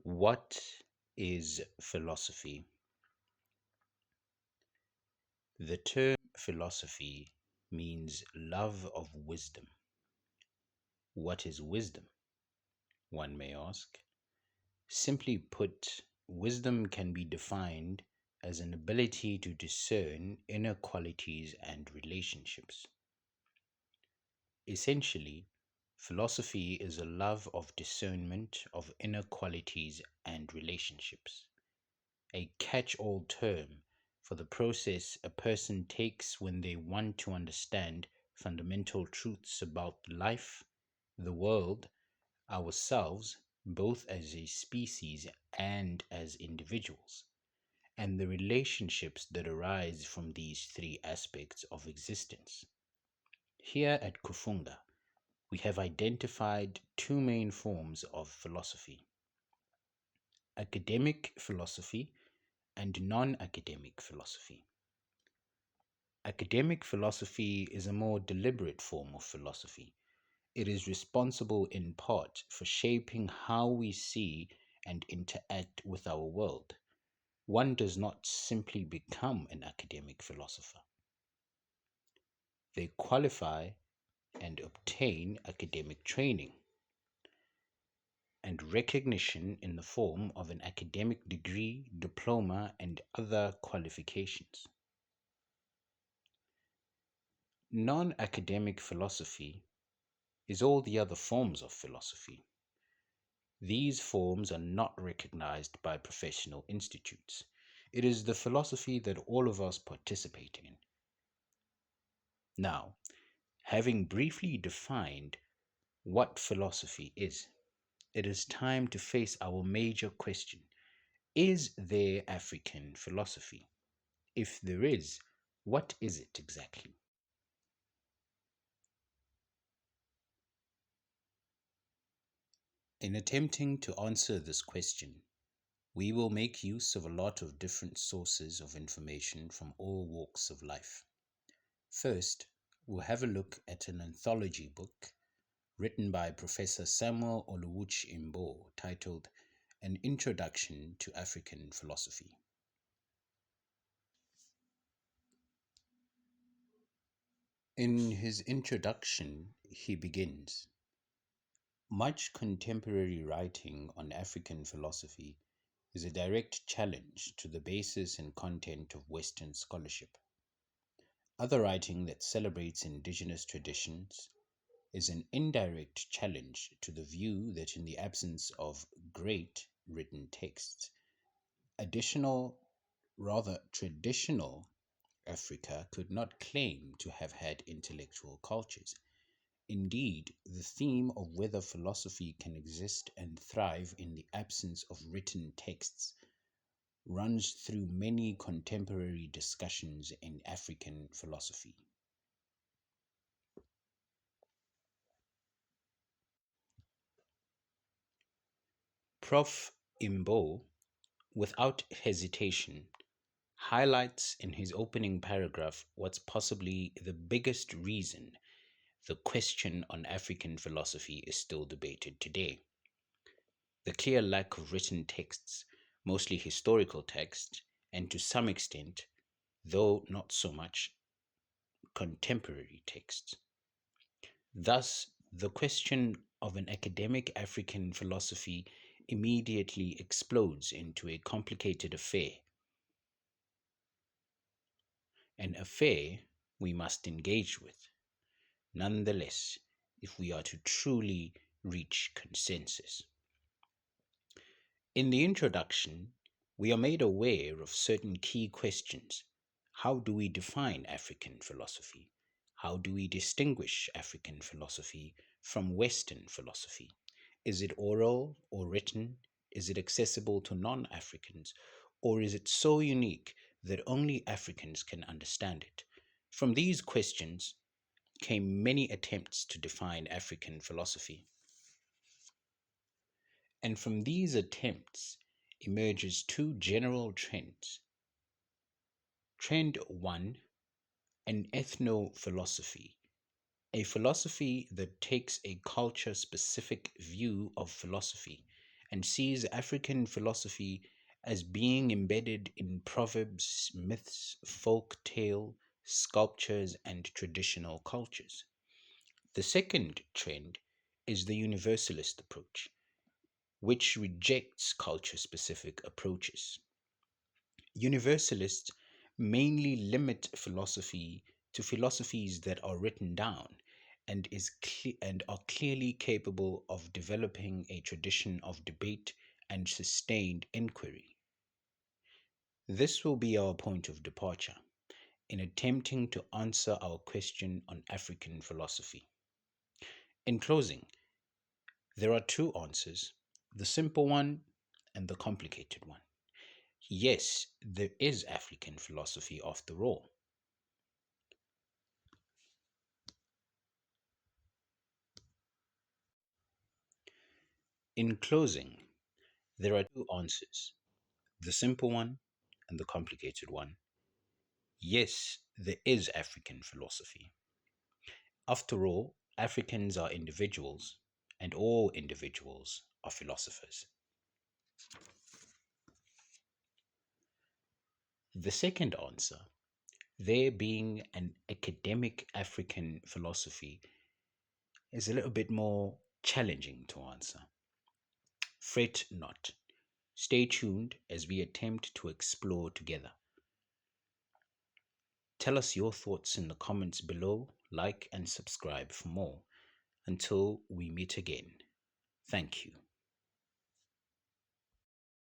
What is philosophy? The term philosophy means love of wisdom. What is wisdom? One may ask. Simply put, wisdom can be defined as an ability to discern inner qualities and relationships. Essentially, philosophy is a love of discernment of inner qualities and relationships, a catch all term for the process a person takes when they want to understand fundamental truths about life, the world, ourselves, both as a species and as individuals, and the relationships that arise from these three aspects of existence. Here at Kufunga, we have identified two main forms of philosophy: academic philosophy and non academic philosophy. Academic philosophy is a more deliberate form of philosophy. It is responsible in part for shaping how we see and interact with our world. One does not simply become an academic philosopher. They qualify and obtain academic training and recognition in the form of an academic degree, diploma, and other qualifications. Non academic philosophy is all the other forms of philosophy. These forms are not recognized by professional institutes. It is the philosophy that all of us participate in. Now, having briefly defined what philosophy is, it is time to face our major question: is there African philosophy? If there is, what is it exactly? In attempting to answer this question, we will make use of a lot of different sources of information from all walks of life. First, we'll have a look at an anthology book written by Professor Samuel Oluwuchi Imbo titled An Introduction to African Philosophy. In his introduction, he begins: much contemporary writing on African philosophy is a direct challenge to the basis and content of Western scholarship. Other writing that celebrates indigenous traditions is an indirect challenge to the view that in the absence of great written texts, traditional Africa could not claim to have had intellectual cultures. Indeed, the theme of whether philosophy can exist and thrive in the absence of written texts runs through many contemporary discussions in African philosophy. Prof. Imbo, without hesitation, highlights in his opening paragraph what's possibly the biggest reason the question on African philosophy is still debated today: the clear lack of written texts, mostly historical texts, and to some extent, though not so much, contemporary texts. Thus, the question of an academic African philosophy immediately explodes into a complicated affair, an affair we must engage with, nonetheless, if we are to truly reach consensus. In the introduction, we are made aware of certain key questions. How do we define African philosophy? How do we distinguish African philosophy from Western philosophy? Is it oral or written? Is it accessible to non Africans? Or is it so unique that only Africans can understand it? From these questions came many attempts to define African philosophy. And from these attempts emerges two general trends. Trend one, an ethno-philosophy, a philosophy that takes a culture-specific view of philosophy and sees African philosophy as being embedded in proverbs, myths, folk tale, sculptures, and traditional cultures. The second trend is the universalist approach, which rejects culture specific approaches. Universalists mainly limit philosophy to philosophies that are written down and are clearly capable of developing a tradition of debate and sustained inquiry. This will be our point of departure in attempting to answer our question on African philosophy. In closing, there are two answers, the simple one and the complicated one. Yes, there is African philosophy after all. In closing, there are two answers, the simple one and the complicated one. Yes, there is African philosophy. After all, Africans are individuals, and all individuals are philosophers. The second answer, there being an academic African philosophy, is a little bit more challenging to answer. Fret not. Stay tuned as we attempt to explore together. Tell us your thoughts in the comments below, like and subscribe for more. Until we meet again, thank you.